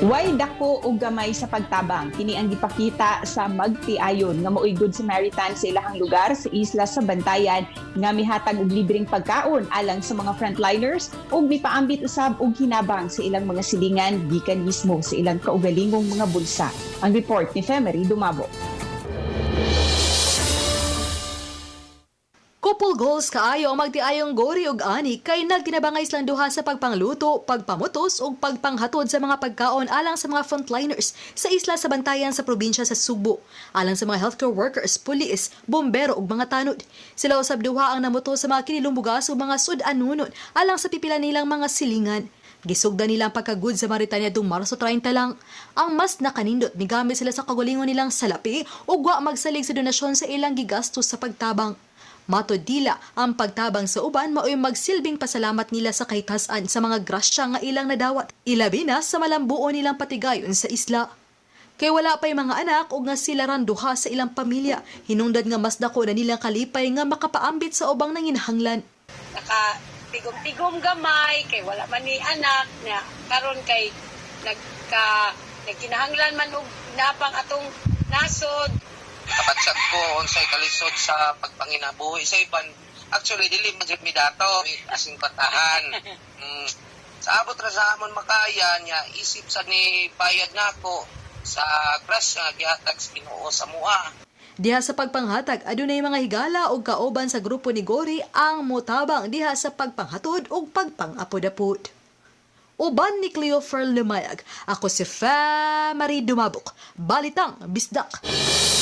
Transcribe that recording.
Way dako og gamay sa pagtabang kini ang gipakita sa magtiayon nga mo'y Good Samaritan sa ilahang lugar sa isla sa Bantayan nga mihatag og libreng pagkaon alang sa mga frontliners ug mipaambit usab og hinabang sa ilang mga silingan gikan mismo sa ilang kaugalingong mga bulsa. Ang report ni Femery Dumabo. Couple goals kaayo ang magtiayong Gori ug Ani kay nagtinabangay silang duha sa pagpangluto, pagpamutos ug pagpanghatod sa mga pagkaon alang sa mga frontliners sa isla sa Bantayan sa probinsya sa Subo, alang sa mga healthcare workers, pulis, bombero ug mga tanod. Sila usab duha ang namuto sa mga kinilumbugas ug mga sud-anunon alang sa pipila nilang mga silingan. Gisugdan nila ang pagka-Good Samaritan niadtong Marso 30 lang. Ang mas nakanindot migamit sila sa kagalingon nilang salapi ug wa magsalig sa donasyon sa ilang gigastos sa pagtabang. Matod dila, ang pagtabang sa uban mao'y magsilbing pasalamat nila sa kahitasan sa mga grasya nga ilang nadawat, ilabi na sa malambuo nilang patigayon sa isla. Kay wala pa'y mga anak o nga sila randuha sa ilang pamilya, hinungdad nga mas dako na nilang kalipay nga makapaambit sa ubang nanginhanglan. Tigom-tigom gamay, kay wala man ni anak, na karon kay nagkinahanglan man og napang atong nasod. Kapatsag ko unsay kalisod sa pagpanginabuhi sa iban. Actually dili man jud mi dato asing patahan. Sa abot ra sa amon makaya nya isip sa ni bayad nako sa grasya nga gihatag sa Ginoo sa mua. Diha sa pagpanghatag adunay mga higala ug kauban sa grupo ni Gori ang motabang diha sa pagpanghatod ug pagpangapod-apod. Uban ni Cleofer Lumayag, ako si Femery Dumabok, Balitang Bisdak.